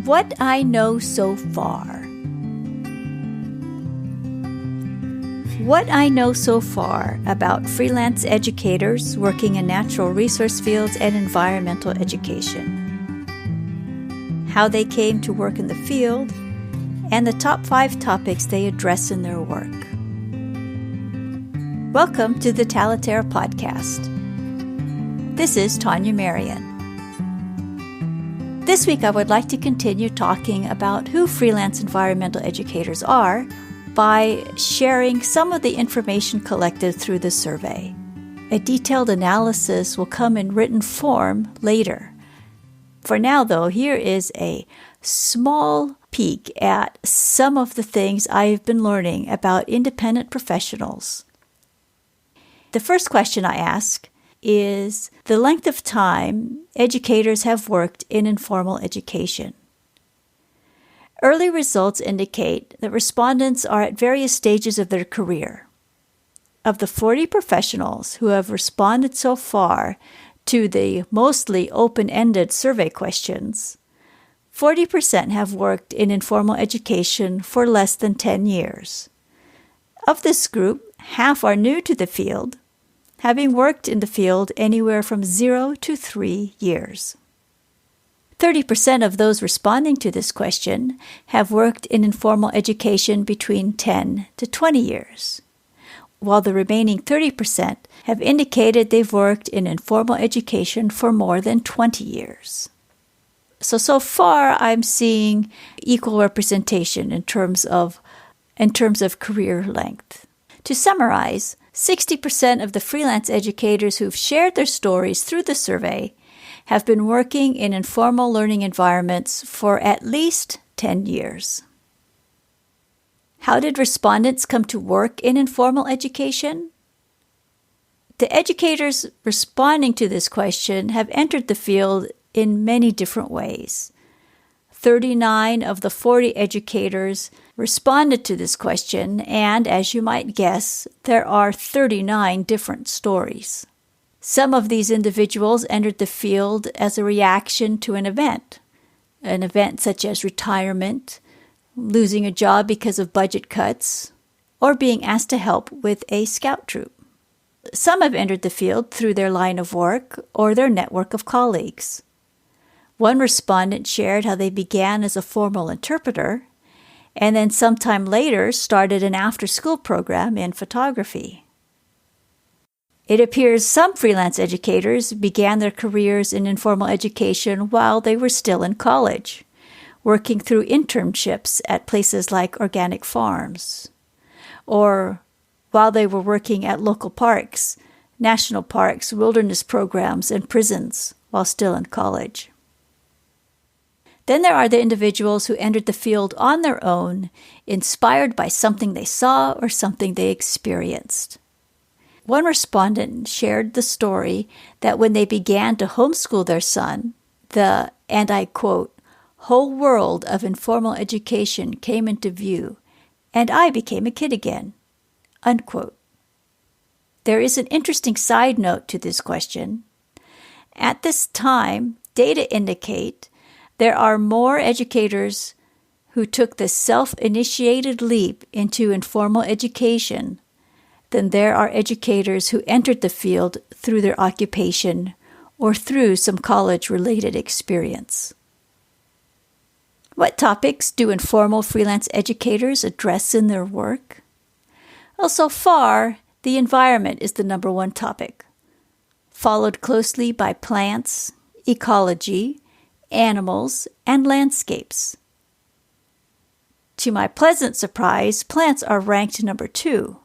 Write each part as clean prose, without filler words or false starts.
What I know so far. What I know so far about freelance educators working in natural resource fields and environmental education. How they came to work in the field, and the top 5 topics they address in their work. Welcome to the Talaterra podcast. This is Tania Marien. This week I would like to continue talking about who freelance environmental educators are by sharing some of the information collected through the survey. A detailed analysis will come in written form later. For now, though, here is a small peek at some of the things I've been learning about independent professionals. The first question I ask is the length of time educators have worked in informal education. Early results indicate that respondents are at various stages of their career. Of the 40 professionals who have responded so far to the mostly open-ended survey questions, 40% have worked in informal education for less than 10 years. Of this group, half are new to the field, having worked in the field anywhere from 0 to 3 years. 30% of those responding to this question have worked in informal education between 10 to 20 years, while the remaining 30% have indicated they've worked in informal education for more than 20 years. So far I'm seeing equal representation in terms of career length. To summarize, 60% of the freelance educators who've shared their stories through the survey have been working in informal learning environments for at least 10 years. How did respondents come to work in informal education? The educators responding to this question have entered the field in many different ways. 39 of the 40 educators responded to this question, and as you might guess, there are 39 different stories. Some of these individuals entered the field as a reaction to an event such as retirement, losing a job because of budget cuts, or being asked to help with a scout troop. Some have entered the field through their line of work or their network of colleagues. One respondent shared how they began as a formal interpreter and then sometime later started an after-school program in photography. It appears some freelance educators began their careers in informal education while they were still in college, working through internships at places like organic farms, or while they were working at local parks, national parks, wilderness programs, and prisons while still in college. Then there are the individuals who entered the field on their own, inspired by something they saw or something they experienced. One respondent shared the story that when they began to homeschool their son, the, and I quote, whole world of informal education came into view, and I became a kid again, unquote. There is an interesting side note to this question. At this time, data indicate there are more educators who took the self-initiated leap into informal education than there are educators who entered the field through their occupation or through some college-related experience. What topics do informal freelance educators address in their work? Well, so far, the environment is the number one topic, followed closely by plants, ecology, animals, and landscapes. To my pleasant surprise, plants are ranked number 2.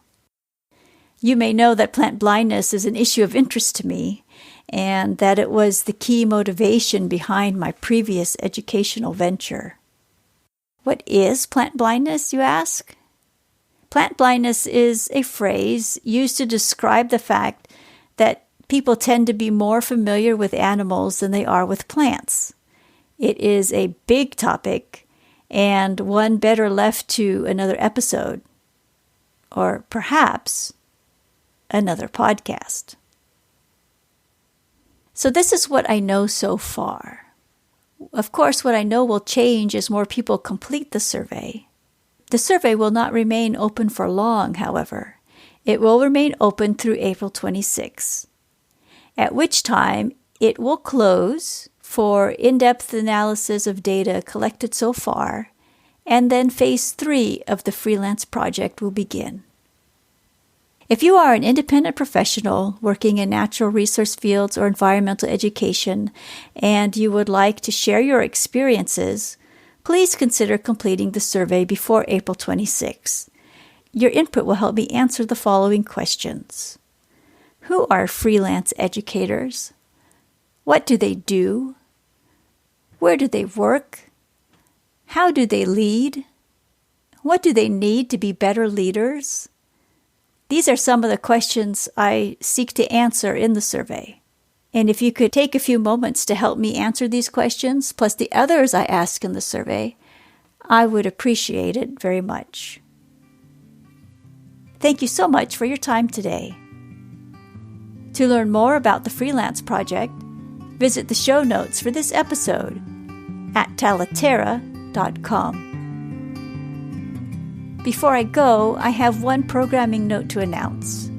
You may know that plant blindness is an issue of interest to me, and that it was the key motivation behind my previous educational venture. What is plant blindness, you ask? Plant blindness is a phrase used to describe the fact that people tend to be more familiar with animals than they are with plants. It is a big topic, and one better left to another episode, or perhaps another podcast. So this is what I know so far. Of course, what I know will change as more people complete the survey. The survey will not remain open for long, however. It will remain open through April 26, at which time it will close for in-depth analysis of data collected so far, and then Phase 3 of the freelance project will begin. If you are an independent professional working in natural resource fields or environmental education, and you would like to share your experiences, please consider completing the survey before April 26. Your input will help me answer the following questions. Who are freelance educators? What do they do? Where do they work? How do they lead? What do they need to be better leaders? These are some of the questions I seek to answer in the survey. And if you could take a few moments to help me answer these questions, plus the others I ask in the survey, I would appreciate it very much. Thank you so much for your time today. To learn more about the Freelance Project, visit the show notes for this episode at Talaterra.com. Before I go, I have one programming note to announce.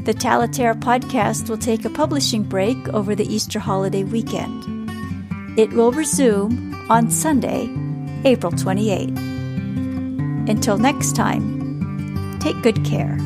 The Talaterra podcast will take a publishing break over the Easter holiday weekend. It will resume on Sunday, April 28. Until next time, take good care.